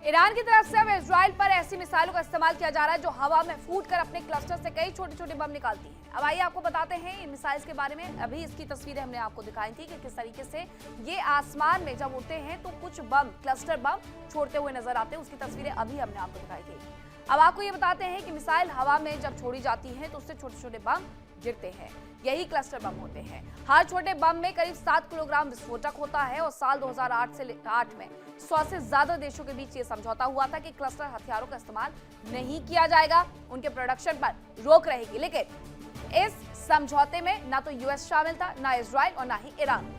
Iran की तरफ से अब इजराइल पर ऐसी मिसाइलों का इस्तेमाल किया जा रहा है जो हवा में फूटकर अपने क्लस्टर से कई छोटे छोटे बम निकालती हैं। अब आइए आपको बताते हैं इन मिसाइल्स के बारे में। अभी इसकी तस्वीरें हमने आपको दिखाई थी कि किस तरीके से ये आसमान में जब उड़ते हैं तो कुछ बम, क्लस्टर बम छोड़ते हुए नजर आते हैं। उसकी तस्वीरें अभी हमने आपको दिखाई थी। अब आपको ये बताते हैं कि मिसाइल हवा में जब छोड़ी जाती है तो उससे छोटे छोटे बम गिरते हैं, यही क्लस्टर बम होते हैं। हर छोटे बम में करीब 7 किलोग्राम विस्फोटक होता है और साल 2008 से 8 में 100 से ज्यादा देशों के बीच ये समझौता हुआ था कि क्लस्टर हथियारों का इस्तेमाल नहीं किया जाएगा, उनके प्रोडक्शन पर रोक रहेगी। लेकिन इस समझौते में ना तो यूएस शामिल था, ना इजराइल और ना ही ईरान।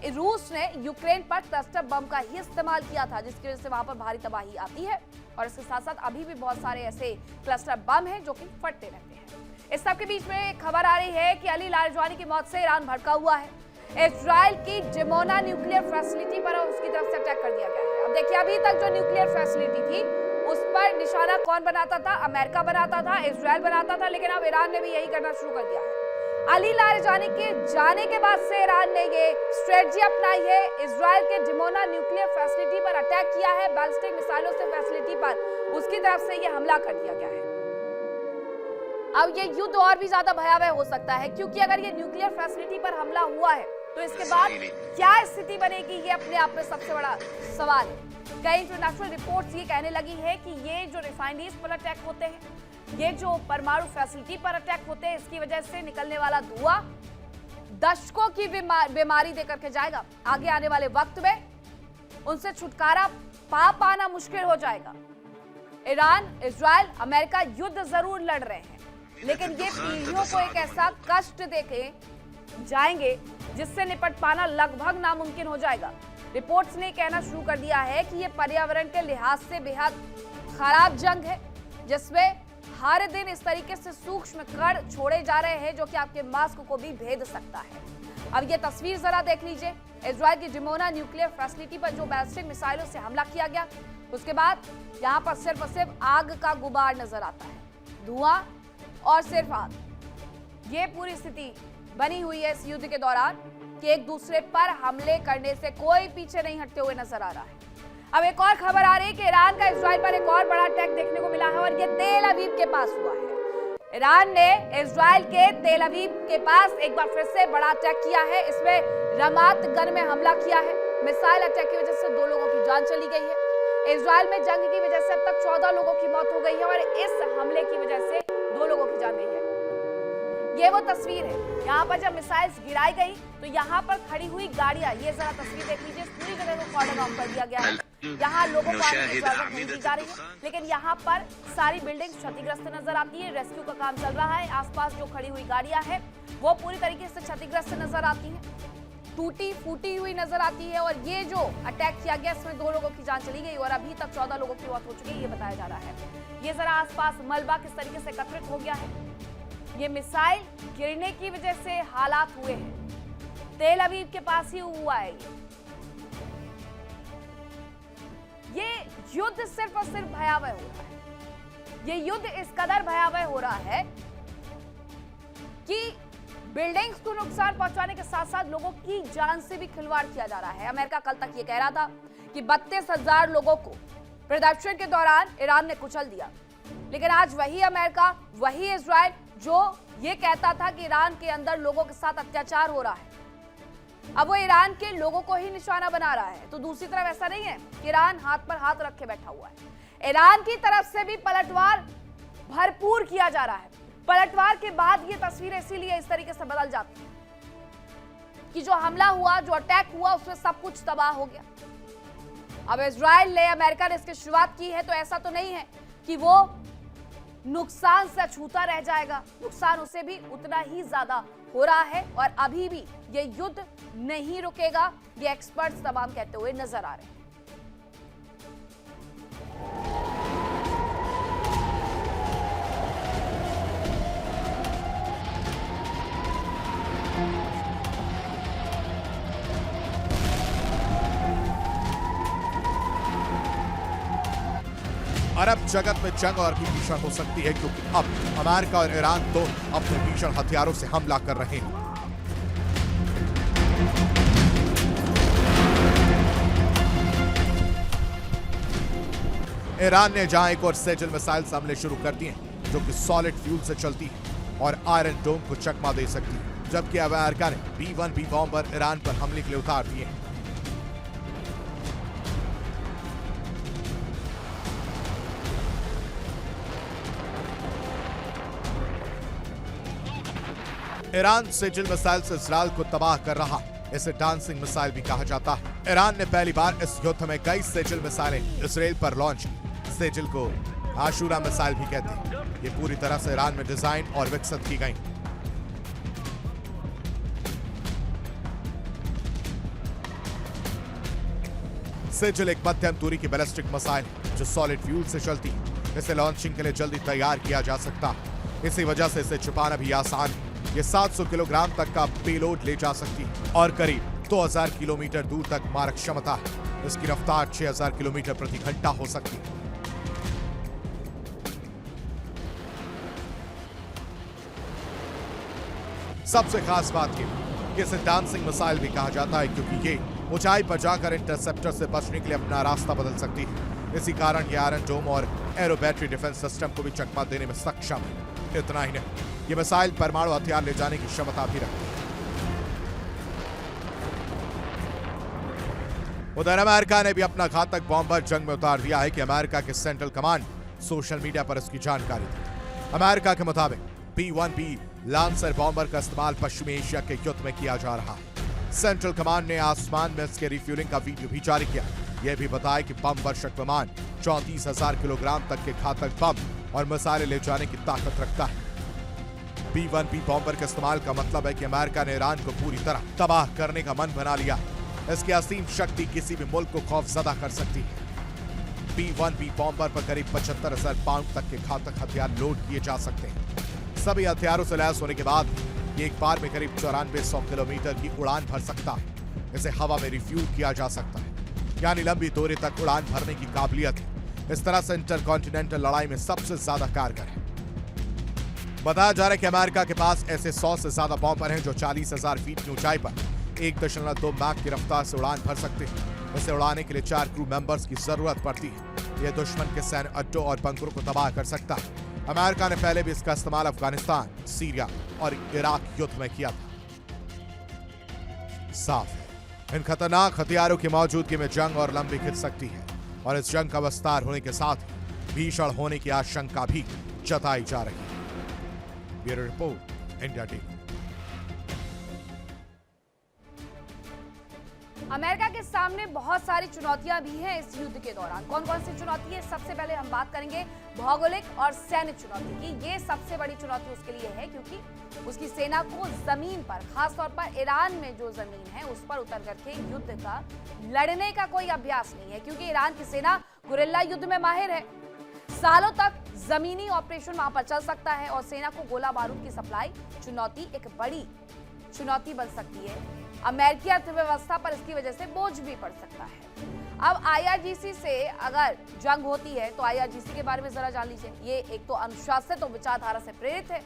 रूस ने यूक्रेन पर क्लस्टर बम का ही इस्तेमाल किया था, जिसकी वजह से वहां पर भारी तबाही आती है और इसके साथ साथ अभी भी बहुत सारे ऐसे क्लस्टर बम हैं जो कि फटते रहते हैं। इस सब के बीच में एक खबर आ रही है कि अली लारजवानी की मौत से ईरान भड़का हुआ है। इजराइल की डिमोना न्यूक्लियर फैसिलिटी पर उसकी तरफ से अटैक कर दिया गया है। अब देखिए, अभी तक जो न्यूक्लियर फैसिलिटी थी उस पर निशाना कौन बनाता था? अमेरिका बनाता था, इजराइल बनाता था, लेकिन अब ईरान ने भी यही करना शुरू कर दिया है। अली लारजवानी के जाने के बाद से ईरान ने ये स्ट्रेटजी अपनाई है, इजराइल के डिमोना न्यूक्लियर फैसिलिटी पर अटैक किया है। बैलिस्टिक मिसाइलों से फैसिलिटी पर उसकी तरफ से ये हमला कर दिया गया है। अब ये युद्ध और भी ज्यादा भयावह हो सकता है, क्योंकि अगर ये न्यूक्लियर फैसिलिटी पर हमला हुआ है तो इसके बाद क्या स्थिति बनेगी, ये अपने आप में सबसे बड़ा सवाल है। कई इंटरनेशनल रिपोर्ट्स ये कहने लगी है कि ये जो रिफाइनरीज पर अटैक होते हैं, ये जो परमाणु फैसिलिटी पर अटैक होते हैं, इसकी वजह से निकलने वाला धुआं दशकों की बीमारी देकर के जाएगा। आगे आने वाले वक्त में उनसे छुटकारा पाना मुश्किल हो जाएगा। ईरान, इजराइल, अमेरिका युद्ध जरूर लड़ रहे हैं, लेकिन ये पीढ़ियों को एक ऐसा कष्ट देके जाएंगे जिससे निपट पाना लगभग नामुमकिन हो जाएगा। रिपोर्ट्स ने कहना शुरू कर दिया है कि ये पर्यावरण के लिहाज से बेहद खराब जंग है, जिसमें हर दिन इस तरीके से सूक्ष्म कण छोड़े जा रहे हैं जो कि आपके मास्क को भी भेद सकता है। अब ये तस्वीर जरा देख लीजिए। इजराइल की डिमोना न्यूक्लियर फैसिलिटी पर जो बैलिस्टिक मिसाइलों से हमला किया गया, उसके बाद यहाँ पर सिर्फ और सिर्फ आग का गुबार नजर आता है, धुआं और सिर्फ आग। ये पूरी स्थिति बनी हुई है इस युद्ध के दौरान कि एक दूसरे पर हमले करने से कोई पीछे नहीं हटते हुए नजर आ रहा है। अब एक और खबर आ रही है कि ईरान का इजराइल पर एक और बड़ा अटैक देखने को मिला है और ये तेल अवीव के पास हुआ है। ईरान ने इजराइल के तेल अवीव के पास एक बार फिर से बड़ा अटैक किया है। इसमें रमात गन में हमला किया है। मिसाइल अटैक की वजह से 2 लोगों की जान चली गई है। इजराइल में जंग की वजह से अब तक 14 लोगों की मौत हो गई है और इस हमले की वजह से 2 लोगों की जान गई है। ये वो तस्वीर है, यहाँ पर जब मिसाइल्स गिराई गई तो यहाँ पर खड़ी हुई गाड़ियां, ये जरा तस्वीर देख लीजिए। पूरी जगह को कॉर्डन ऑफ कर दिया गया है। यहाँ लोगों को आने की इजाजत नहीं दी जा रही है, लेकिन यहाँ पर सारी बिल्डिंग क्षतिग्रस्त नजर आती है। रेस्क्यू का काम चल रहा है। आसपास जो खड़ी हुई गाड़ियां हैं वो पूरी तरीके से क्षतिग्रस्त नजर आती हैं, टूटी फूटी हुई नजर आती है। और ये जो अटैक किया गया, इसमें 2 लोगों की जान चली गई और अभी तक 14 लोगों की मौत हो चुकी है, ये बताया जा रहा है। ये जरा आसपास मलबा किस तरीके से एकत्रित हो गया है। ये मिसाइल गिरने की वजह से हालात हुए हैं। तेल अवीव के पास ही हुआ है ये युद्ध सिर्फ और सिर्फ भयावह हो रहा है। ये युद्ध इस कदर भयावह हो रहा है कि बिल्डिंग्स को नुकसान पहुंचाने के साथ साथ लोगों की जान से भी खिलवाड़ किया जा रहा है। अमेरिका कल तक ये कह रहा था कि 32,000 लोगों को प्रदर्शन के दौरान ईरान ने कुचल दिया, लेकिन आज वही अमेरिका, वही इजराइल जो ये कहता था कि ईरान के अंदर लोगों के साथ अत्याचार हो रहा है, अब वो ईरान के लोगों को ही निशाना बना रहा है। तो दूसरी तरफ ऐसा नहीं है कि ईरान हाथ पर हाथ रखे बैठा हुआ है। ईरान की तरफ से भी पलटवार भरपूर किया जा रहा है। पलटवार के बाद ये तस्वीर इसीलिए इस तरीके से बदल जाती है कि जो हमला हुआ, जो अटैक हुआ, उसमें सब कुछ तबाह हो गया। अब इजराइल ने, अमेरिका ने इसकी शुरुआत की है, तो ऐसा तो नहीं है कि वो नुकसान से अछूता रह जाएगा। नुकसान उसे भी उतना ही ज्यादा हो रहा है और अभी भी ये युद्ध नहीं रुकेगा, ये एक्सपर्ट्स तमाम कहते हुए नजर आ रहे हैं। अरब जगत में जंग और भी भीषण हो सकती है, क्योंकि अब अमेरिका और ईरान दोनों अपने भीषण हथियारों से हमला कर रहे हैं। ईरान ने जहां एक और सेजल मिसाइल हमले शुरू कर दिए हैं जो कि सॉलिड फ्यूल से चलती है और आयरन डोम को चकमा दे सकती है, जबकि अमेरिका ने B-1B बॉम्बर ईरान पर हमले के लिए उतार दिए हैं। ईरान सेजल मिसाइल से इजरायल को तबाह कर रहा है। इसे डांसिंग मिसाइल भी कहा जाता है। ईरान ने पहली बार इस युद्ध में कई सेजल मिसाइलें इसराइल पर लॉन्च की। सेजल को आशूरा मिसाइल भी कहते हैं। ये पूरी तरह से ईरान में डिजाइन और विकसित की गई। सेजल एक मध्यम दूरी की बैलिस्टिक मिसाइल है जो सॉलिड फ्यूल से चलती है। इसे लॉन्चिंग के लिए जल्दी तैयार किया जा सकता है। इसी वजह से इसे छुपाना भी आसान है। ये 700 किलोग्राम तक का पेलोड ले जा सकती है और करीब 2000 किलोमीटर दूर तक मारक क्षमता है। इसकी रफ्तार 6000 किलोमीटर प्रति घंटा हो सकती है। सबसे खास बात यह कि इसे डांसिंग मिसाइल भी कहा जाता है क्योंकि ये ऊंचाई पर जाकर इंटरसेप्टर से बचने के लिए अपना रास्ता बदल सकती है। इसी कारण ये आयरन डोम और एरो बैटरी डिफेंस सिस्टम को भी चकमा देने में सक्षम है। इतना ही नहीं, ये मिसाइल परमाणु हथियार ले जाने की क्षमता भी रखती है। उधर अमेरिका ने भी अपना घातक बॉम्बर जंग में उतार दिया है कि अमेरिका के सेंट्रल कमांड सोशल मीडिया पर इसकी जानकारी दी। अमेरिका के मुताबिक B-1B लांसर बॉम्बर का इस्तेमाल पश्चिमी एशिया के युद्ध में किया जा रहा है। सेंट्रल कमांड ने आसमान में इसके रिफ्यूलिंग का वीडियो भी जारी किया। यह भी बताया कि बम वर्षक विमान 34,000 किलोग्राम तक के घातक बम और मिसाइलें ले जाने की ताकत रखता है। B-1B बॉम्बर के इस्तेमाल का मतलब है कि अमेरिका ने ईरान को पूरी तरह तबाह करने का मन बना लिया। इसकी असीम शक्ति किसी भी मुल्क को खौफजदा कर सकती है। B-1B बॉम्बर पर करीब 75,000 पाउंड तक के घातक हथियार लोड किए जा सकते हैं। सभी हथियारों से लैस होने के बाद ये एक बार में करीब 9400 किलोमीटर की उड़ान भर सकता है। इसे हवा में रिफ्यूल किया जा सकता है, यानी लंबी दूरी तक उड़ान भरने की काबिलियत है। इस तरह से इंटरकॉन्टिनेंटल लड़ाई में सबसे ज्यादा कारगर है। बताया जा रहा है कि अमेरिका के पास ऐसे 100 से ज्यादा बॉम्बर हैं जो 40,000 फीट की ऊंचाई पर 1.2 मैक की रफ्तार से उड़ान भर सकते हैं। इसे उड़ाने के लिए 4 क्रू मेंबर्स की जरूरत पड़ती है। यह दुश्मन के सैन्य अड्डों और बंकरों को तबाह कर सकता है। अमेरिका ने पहले भी इसका इस्तेमाल अफगानिस्तान, सीरिया और इराक युद्ध में किया था। साफ है, इन खतरनाक हथियारों की मौजूदगी में जंग और लंबी खिंच सकती है और इस जंग का विस्तार होने के साथ ही भीषण होने की आशंका भी जताई जा रही है। Bureau report, India TV. America के सामने बहुत सारी चुनौतियां भी हैं इस युद्ध के दौरान। कौन कौन सी चुनौती है? सबसे पहले हम बात करेंगे भौगोलिक और सैन्य चुनौती की। ये सबसे बड़ी चुनौती उसके लिए है क्योंकि उसकी सेना को जमीन पर, खासतौर पर ईरान में जो जमीन है उस पर उतर करके युद्ध का लड़ने का कोई अभ्यास नहीं है, क्योंकि ईरान की सेना गुरिल्ला युद्ध में माहिर है। सालों तक जमीनी ऑपरेशन वहां पर चल सकता है और सेना को गोला बारूद की सप्लाई चुनौती एक बड़ी चुनौती बन सकती है। अमेरिकी अर्थव्यवस्था पर इसकी वजह से बोझ भी पड़ सकता है। अब IRGC से अगर जंग होती है तो IRGC के बारे में जरा जान लीजिए। ये एक तो अनुशासित और विचारधारा से प्रेरित है।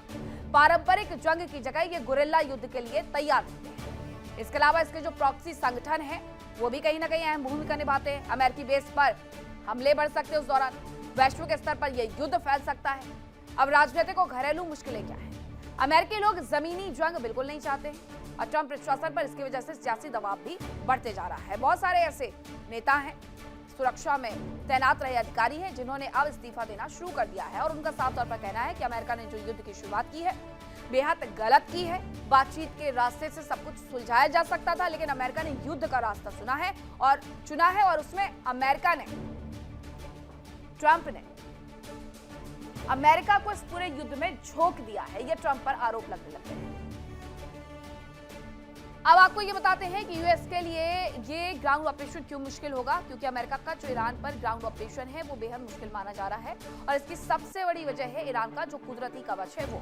पारंपरिक जंग की जगह ये गुरिल्ला युद्ध के लिए तैयार होते हैं। इसके अलावा इसके जो प्रॉक्सी संगठन है वो भी कहीं ना कहीं अहम भूमिका निभाते हैं। अमेरिकी बेस पर हमले बढ़ सकते हैं उस दौरान, वैश्विक स्तर पर यह युद्ध फैल सकता है। अब राजनीतिक और घरेलू मुश्किलें क्या है? अमेरिकी लोग जमीनी जंग बिल्कुल नहीं चाहते और ट्रंप प्रशासन पर इसकी वजह से सियासी दबाव भी बढ़ते जा रहा है। बहुत सारे ऐसे नेता हैं, सुरक्षा में तैनात रहे अधिकारी हैं जिन्होंने अब इस्तीफा देना शुरू कर दिया है और उनका साफ तौर पर कहना है कि अमेरिका ने जो युद्ध की शुरुआत की है बेहद गलत की है। बातचीत के रास्ते से सब कुछ सुलझाया जा सकता था, लेकिन अमेरिका ने युद्ध का रास्ता चुना है और उसमें अमेरिका ने, ट्रंप ने अमेरिका को इस पूरे युद्ध में झोंक दिया है। यह ट्रंप पर आरोप लगने लगते हैं। अब आपको ये बताते हैं कि यूएस के लिए ये ग्राउंड ऑपरेशन क्यों मुश्किल होगा, क्योंकि अमेरिका का जो ईरान पर ग्राउंड ऑपरेशन है वो बेहद मुश्किल माना जा रहा है और इसकी सबसे बड़ी वजह है ईरान का जो कुदरती कवच है वो।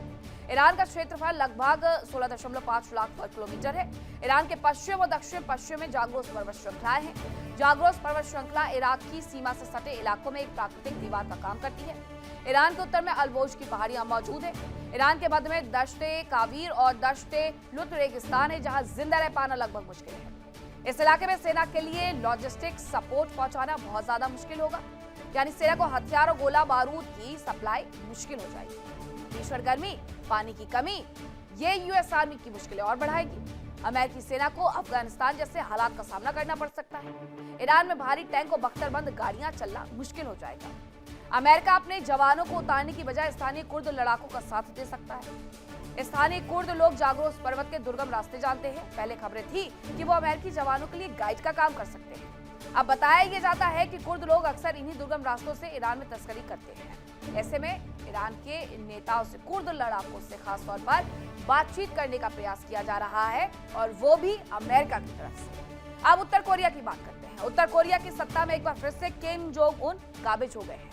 ईरान का क्षेत्रफल लगभग 16.5 लाख वर्ग किलोमीटर है। ईरान के पश्चिम और दक्षिण पश्चिम में जाग्रोस पर्वत श्रृंखलाएं हैं। जाग्रोस पर्वत श्रृंखला इराक की सीमा से सटे इलाकों में एक प्राकृतिक दीवार का काम करती है। ईरान के उत्तर में अलबोज की पहाड़ियां मौजूद है। ईरान के मध्य में दश्ते कावीर और दश्ते लुत रेगिस्तान है, जहां जिंदा रह पाना लगभग मुश्किल है। इस इलाके में सेना के लिए लॉजिस्टिक सपोर्ट पहुंचाना बहुत ज्यादा मुश्किल होगा। यानी सेना को हथियार और गोला बारूद की सप्लाई मुश्किल हो जाएगी। भीषण गर्मी, पानी की कमी, ये यूएस आर्मी की मुश्किलें और बढ़ाएगी। अमेरिकी सेना को अफगानिस्तान जैसे हालात का सामना करना पड़ सकता है। ईरान में भारी टैंक और बख्तरबंद गाड़ियां चलना मुश्किल हो जाएगा। अमेरिका अपने जवानों को उतारने की बजाय स्थानीय कुर्द लड़ाकों का साथ दे सकता है। स्थानीय कुर्द लोग जागरोस पर्वत के दुर्गम रास्ते जानते हैं। पहले खबरें थी कि वो अमेरिकी जवानों के लिए गाइड का काम कर सकते हैं। अब बताया यह जाता है कि कुर्द लोग अक्सर इन्हीं दुर्गम रास्तों से ईरान में तस्करी करते हैं। ऐसे में ईरान के नेताओं से कुर्द लड़ाकों से खास तौर पर बातचीत करने का प्रयास किया जा रहा है, और वो भी अमेरिका की तरफ से। अब उत्तर कोरिया की बात करते हैं। उत्तर कोरिया की सत्ता में एक बार फिर से किम जोंग उन काबिज हो गए हैं।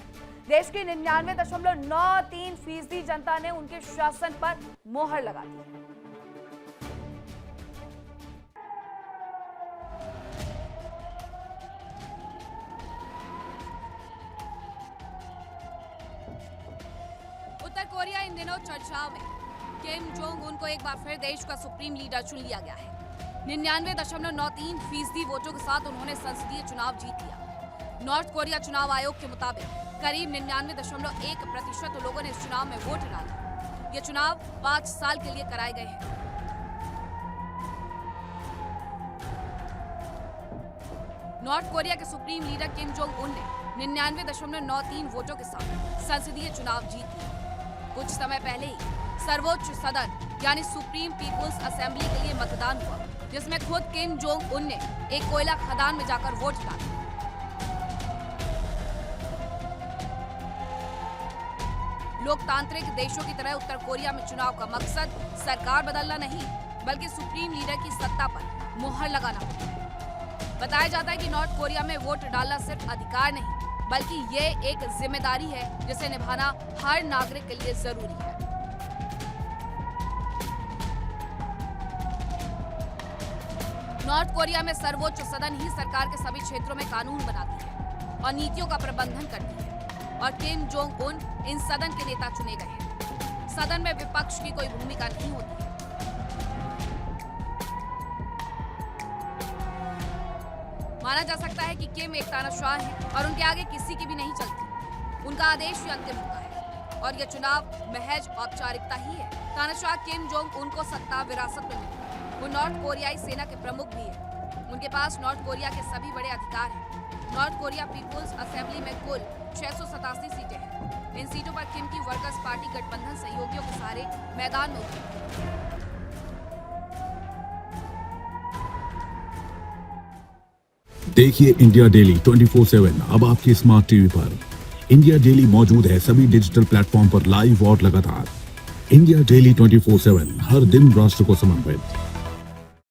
देश की 99.93% जनता ने उनके शासन पर मोहर लगा दी है। उत्तर कोरिया इन दिनों चर्चाओं में। किम जोंग उन को एक बार फिर देश का सुप्रीम लीडर चुन लिया गया है। 99.93% वोटों के साथ उन्होंने संसदीय चुनाव जीत लिया। नॉर्थ कोरिया चुनाव आयोग के मुताबिक करीब 99.1% लोगों ने इस चुनाव में वोट डाला। ये चुनाव 5 साल के लिए कराए गए हैं। नॉर्थ कोरिया के supreme leader Kim Jong Un ने 99.93 वोटों के साथ संसदीय चुनाव जीत लिया। कुछ समय पहले ही सर्वोच्च सदन यानी सुप्रीम पीपुल्स असेंबली के लिए मतदान हुआ, जिसमें खुद किम जोंग उन ने एक कोयला खदान में जाकर वोट डाला। लोकतांत्रिक देशों की तरह उत्तर कोरिया में चुनाव का मकसद सरकार बदलना नहीं, बल्कि सुप्रीम लीडर की सत्ता पर मुहर लगाना होता है। बताया जाता है कि नॉर्थ कोरिया में वोट डालना सिर्फ अधिकार नहीं, बल्कि ये एक जिम्मेदारी है जिसे निभाना हर नागरिक के लिए जरूरी है। नॉर्थ कोरिया में सर्वोच्च सदन ही सरकार के सभी क्षेत्रों में कानून बनाती है और नीतियों का प्रबंधन करती है, और किम जोंग उन इन सदन के नेता चुने गए हैं। सदन में विपक्ष की कोई भूमिका नहीं होती है। माना जा सकता है कि किम एक तानाशाह है और उनके आगे किसी की भी नहीं चलती। उनका आदेश ही अंतिम होता है, और यह चुनाव महज औपचारिकता ही है। तानाशाह किम जोंग उन को सत्ता विरासत में मिली। वो नॉर्थ कोरियाई सेना के प्रमुख भी हैं। उनके पास नॉर्थ कोरिया के सभी बड़े अधिकार हैं। नॉर्थ कोरिया पीपुल्स असेंबली में कुल 687 सीटें हैं। इन सीटों पर किम की वर्कर्स पार्टी गठबंधन सहयोगियों के सहारे मैदान में उतरी। देखिए इंडिया डेली 24/7 अब आपके स्मार्ट टीवी पर। इंडिया डेली मौजूद है सभी डिजिटल प्लेटफॉर्म पर लाइव और लगातार। इंडिया डेली 24/7 हर दिन राष्ट्र को समर्पित।